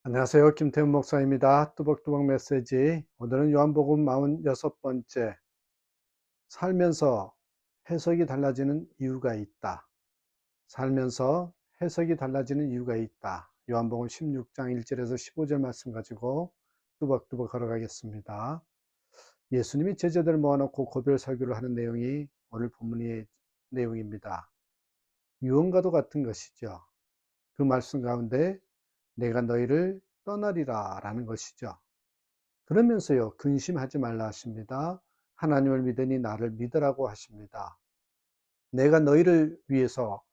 안녕하세요. 김태훈 목사입니다. 뚜벅뚜벅 메시지. 오늘은 요한복음 46번째, 살면서 해석이 달라지는 이유가 있다. 살면서 해석이 달라지는 이유가 있다. 요한복음 16장 1절에서 15절 말씀 가지고 뚜벅뚜벅 걸어가겠습니다. 예수님이 제자들을 모아놓고 고별 설교를 하는 내용이 오늘 본문의 내용입니다. 유언과도 같은 것이죠. 그 말씀 가운데 내가 너희를 떠나리라 라는 것이죠. 그러면서요, 근심하지 말라 하십니다. 하나님을 믿으니 나를 믿으라고 하십니다. 내가 너희를 위해서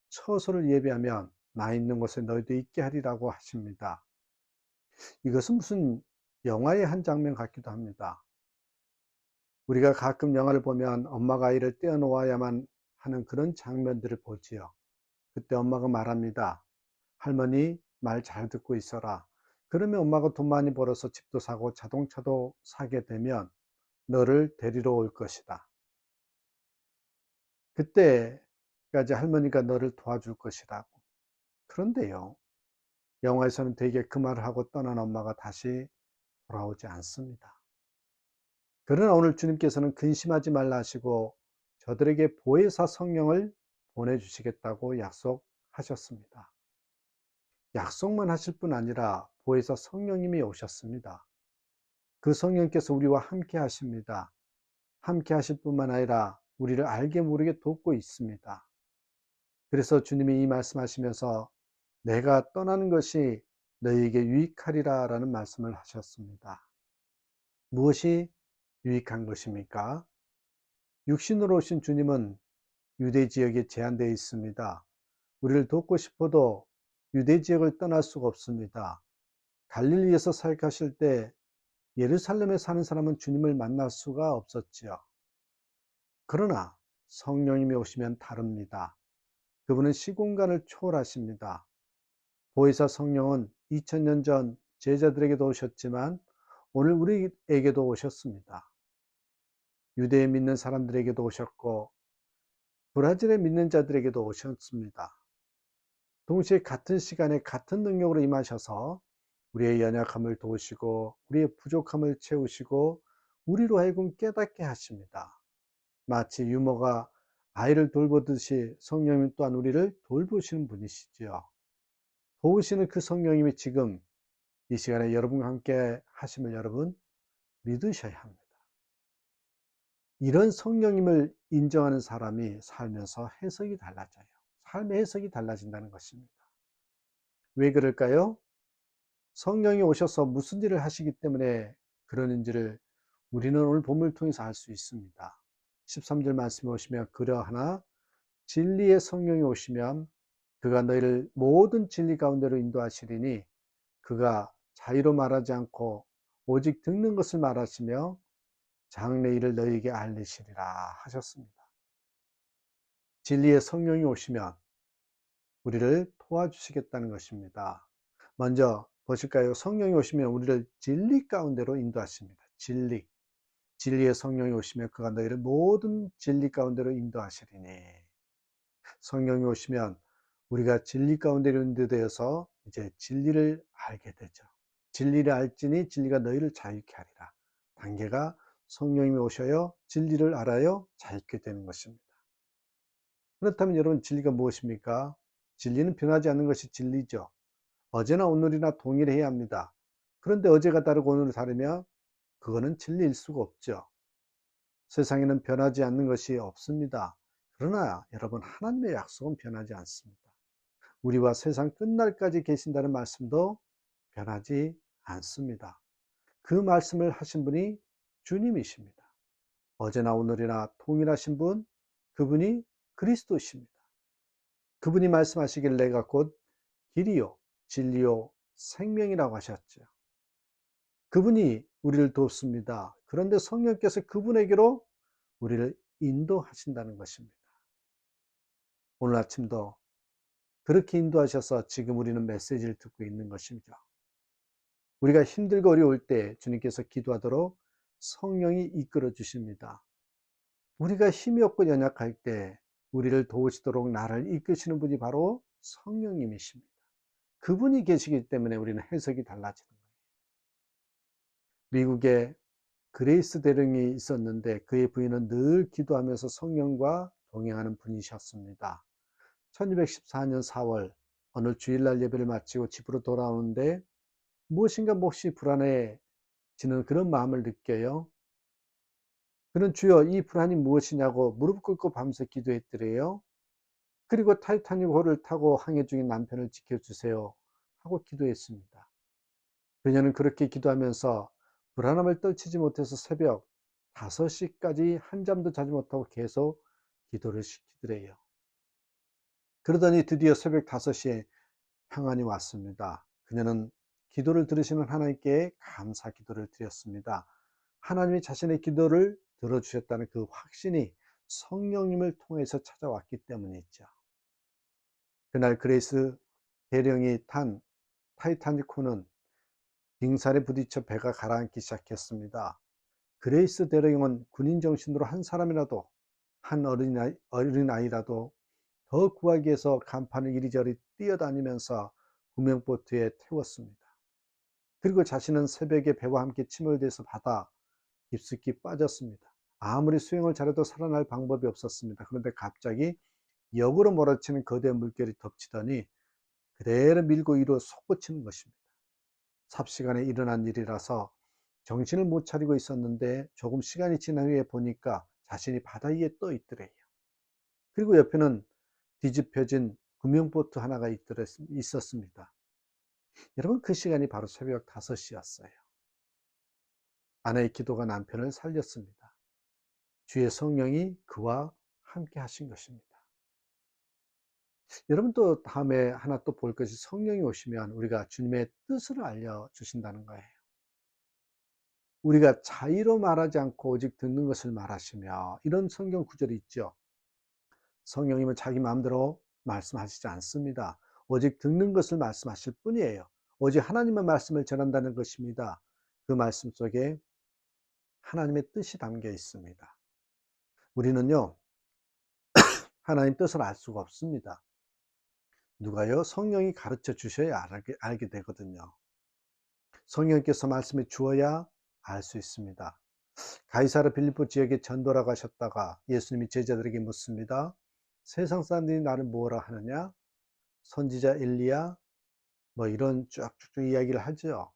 처소를 예비하면 나 있는 곳에 너희도 있게 하리라고 하십니다. 이것은 무슨 영화의 한 장면 같기도 합니다. 우리가 가끔 영화를 보면 엄마가 아이를 떼어놓아야만 하는 그런 장면들을 보지요. 그때 엄마가 말합니다. 할머니, 말 잘 듣고 있어라. 그러면 엄마가 돈 많이 벌어서 집도 사고 자동차도 사게 되면 너를 데리러 올 것이다. 그때까지 할머니가 너를 도와줄 것이라고. 그런데요, 영화에서는 대개 그 말을 하고 떠난 엄마가 다시 돌아오지 않습니다. 그러나 오늘 주님께서는 근심하지 말라 하시고 저들에게 보혜사 성령을 보내주시겠다고 약속하셨습니다. 약속만 하실 뿐 아니라 보혜사 성령님이 오셨습니다. 그 성령께서 우리와 함께 하십니다. 함께 하실 뿐만 아니라 우리를 알게 모르게 돕고 있습니다. 그래서 주님이 이 말씀하시면서 내가 떠나는 것이 너희에게 유익하리라 라는 말씀을 하셨습니다. 무엇이 유익한 것입니까? 육신으로 오신 주님은 유대 지역에 제한되어 있습니다. 우리를 돕고 싶어도 유대 지역을 떠날 수가 없습니다. 갈릴리에서 사역하실 때 예루살렘에 사는 사람은 주님을 만날 수가 없었지요. 그러나 성령님이 오시면 다릅니다. 그분은 시공간을 초월하십니다. 보혜사 성령은 2000년 전 제자들에게도 오셨지만 오늘 우리에게도 오셨습니다. 유대에 믿는 사람들에게도 오셨고 브라질에 믿는 자들에게도 오셨습니다. 동시에 같은 시간에 같은 능력으로 임하셔서 우리의 연약함을 도우시고 우리의 부족함을 채우시고 우리로 하여금 깨닫게 하십니다. 마치 유모가 아이를 돌보듯이 성령님 또한 우리를 돌보시는 분이시지요. 도우시는 그 성령님이 지금 이 시간에 여러분과 함께 하심을 여러분 믿으셔야 합니다. 이런 성령님을 인정하는 사람이 살면서 해석이 달라져요. 삶의 해석이 달라진다는 것입니다. 왜 그럴까요? 성령이 오셔서 무슨 일을 하시기 때문에 그러는지를 우리는 오늘 본문을 통해서 알 수 있습니다. 13절 말씀에 오시면 그러하나 진리의 성령이 오시면 그가 너희를 모든 진리 가운데로 인도하시리니 그가 자의로 말하지 않고 오직 듣는 것을 말하시며 장래 일을 너희에게 알리시리라 하셨습니다. 진리의 성령이 오시면 우리를 도와주시겠다는 것입니다. 먼저 보실까요? 성령이 오시면 우리를 진리 가운데로 인도하십니다. 진리의 성령이 오시면 그가 너희를 모든 진리 가운데로 인도하시리니. 성령이 오시면 우리가 진리 가운데로 인도되어서 이제 진리를 알게 되죠. 진리를 알지니 진리가 너희를 자유케 하리라. 단계가 성령님이 오셔요 진리를 알아요 자유케 되는 것입니다. 그렇다면 여러분 진리가 무엇입니까? 진리는 변하지 않는 것이 진리죠. 어제나 오늘이나 동일해야 합니다. 그런데 어제가 다르고 오늘이 다르면 그거는 진리일 수가 없죠. 세상에는 변하지 않는 것이 없습니다. 그러나 여러분 하나님의 약속은 변하지 않습니다. 우리와 세상 끝날까지 계신다는 말씀도 변하지 않습니다. 그 말씀을 하신 분이 주님이십니다. 어제나 오늘이나 동일하신 분, 그분이 그리스도십니다. 그분이 말씀하시길 내가 곧 길이요, 진리요, 생명이라고 하셨죠. 그분이 우리를 돕습니다. 그런데 성령께서 그분에게로 우리를 인도하신다는 것입니다. 오늘 아침도 그렇게 인도하셔서 지금 우리는 메시지를 듣고 있는 것이죠. 우리가 힘들고 어려울 때 주님께서 기도하도록 성령이 이끌어 주십니다. 우리가 힘이 없고 연약할 때 우리를 도우시도록 나를 이끄시는 분이 바로 성령님이십니다. 그분이 계시기 때문에 우리는 해석이 달라지는 거예요. 미국에 그레이스 대령이 있었는데 그의 부인은 늘 기도하면서 성령과 동행하는 분이셨습니다. 1214년 4월 어느 주일날 예배를 마치고 집으로 돌아오는데 무엇인가 몹시 불안해지는 그런 마음을 느껴요. 그는 주여 이 불안이 무엇이냐고 무릎 꿇고 밤새 기도했더래요. 그리고 타이타닉호를 타고 항해 중인 남편을 지켜주세요 하고 기도했습니다. 그녀는 그렇게 기도하면서 불안함을 떨치지 못해서 새벽 5시까지 한잠도 자지 못하고 계속 기도를 시키더래요. 그러더니 드디어 새벽 5시에 평안이 왔습니다. 그녀는 기도를 들으시는 하나님께 감사 기도를 드렸습니다. 하나님이 자신의 기도를 들어주셨다는 그 확신이 성령님을 통해서 찾아왔기 때문이죠. 그날 그레이스 대령이 탄 타이타닉호는 빙산에 부딪혀 배가 가라앉기 시작했습니다. 그레이스 대령은 군인 정신으로 한 사람이라도, 한 어린아이라도 더 구하기 위해서 간판을 이리저리 뛰어다니면서 구명보트에 태웠습니다. 그리고 자신은 새벽에 배와 함께 침몰돼서 바다 깊숙이 빠졌습니다. 아무리 수영을 잘해도 살아날 방법이 없었습니다. 그런데 갑자기 역으로 몰아치는 거대 물결이 덮치더니 그대로 밀고 위로 솟구치는 것입니다. 삽시간에 일어난 일이라서 정신을 못 차리고 있었는데 조금 시간이 지난 후에 보니까 자신이 바다 위에 떠 있더래요. 그리고 옆에는 뒤집혀진 구명보트 하나가 있었습니다. 여러분, 그 시간이 바로 새벽 5시였어요. 아내의 기도가 남편을 살렸습니다. 주의 성령이 그와 함께 하신 것입니다. 여러분, 또 다음에 하나 또 볼 것이 성령이 오시면 우리가 주님의 뜻을 알려주신다는 거예요. 우리가 자의로 말하지 않고 오직 듣는 것을 말하시며, 이런 성경 구절이 있죠. 성령님은 자기 마음대로 말씀하시지 않습니다. 오직 듣는 것을 말씀하실 뿐이에요. 오직 하나님의 말씀을 전한다는 것입니다. 그 말씀 속에 하나님의 뜻이 담겨 있습니다. 우리는요, 하나님 뜻을 알 수가 없습니다. 누가요? 성령이 가르쳐 주셔야 알게 되거든요. 성령께서 말씀해 주어야 알 수 있습니다. 가이사르 빌립보 지역에 전도라 가셨다가 예수님이 제자들에게 묻습니다. 세상 사람들이 나를 뭐라 하느냐? 선지자 엘리야? 뭐 이런 쭉쭉쭉 이야기를 하죠.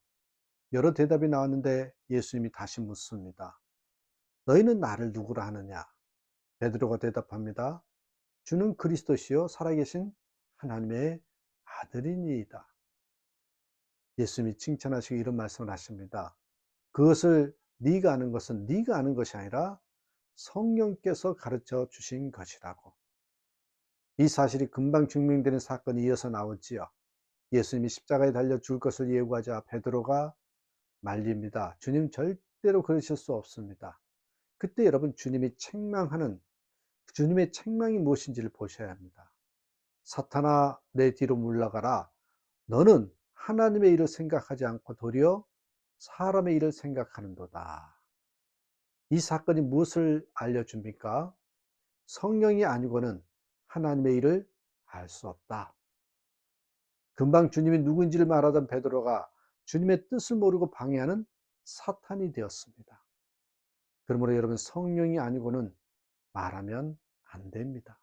여러 대답이 나왔는데 예수님이 다시 묻습니다. 너희는 나를 누구라 하느냐? 베드로가 대답합니다. 주는 그리스도시요 살아계신 하나님의 아들이니이다. 예수님이 칭찬하시고 이런 말씀을 하십니다. 그것을 네가 아는 것은 네가 아는 것이 아니라 성령께서 가르쳐 주신 것이라고. 이 사실이 금방 증명되는 사건이 이어서 나오지요. 예수님이 십자가에 달려 죽을 것을 예고하자 베드로가 말립니다. 주님 절대로 그러실 수 없습니다. 그때 여러분 주님의 책망이 무엇인지를 보셔야 합니다. 사탄아 내 뒤로 물러가라. 너는 하나님의 일을 생각하지 않고 도리어 사람의 일을 생각하는도다. 이 사건이 무엇을 알려줍니까? 성령이 아니고는 하나님의 일을 알 수 없다. 금방 주님이 누구인지를 말하던 베드로가 주님의 뜻을 모르고 방해하는 사탄이 되었습니다. 그러므로 여러분 성령이 아니고는 말하면 안 됩니다.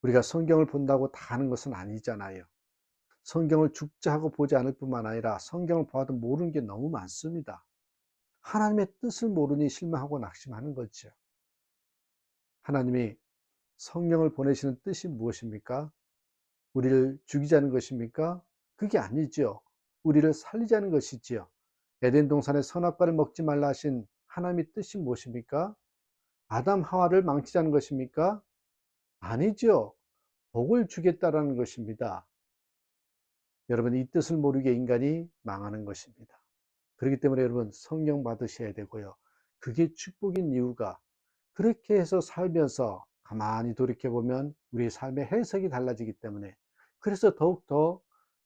우리가 성경을 본다고 다 아는 것은 아니잖아요. 성경을 죽자 하고 보지 않을 뿐만 아니라 성경을 보아도 모르는 게 너무 많습니다. 하나님의 뜻을 모르니 실망하고 낙심하는 거죠. 하나님이 성령을 보내시는 뜻이 무엇입니까? 우리를 죽이자는 것입니까? 그게 아니죠. 우리를 살리자는 것이지요. 에덴 동산의 선악과를 먹지 말라 하신 하나님의 뜻이 무엇입니까? 아담 하와를 망치자는 것입니까? 아니죠. 복을 주겠다라는 것입니다. 여러분, 이 뜻을 모르게 인간이 망하는 것입니다. 그렇기 때문에 여러분 성령 받으셔야 되고요. 그게 축복인 이유가 그렇게 해서 살면서 가만히 돌이켜보면 우리의 삶의 해석이 달라지기 때문에, 그래서 더욱더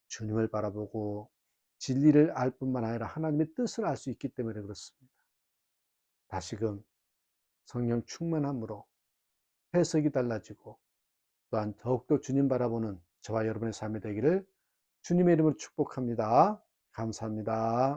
주님을 바라보고 진리를 알 뿐만 아니라 하나님의 뜻을 알 수 있기 때문에 그렇습니다. 다시금 성령 충만함으로 해석이 달라지고 또한 더욱더 주님 바라보는 저와 여러분의 삶이 되기를 주님의 이름으로 축복합니다. 감사합니다.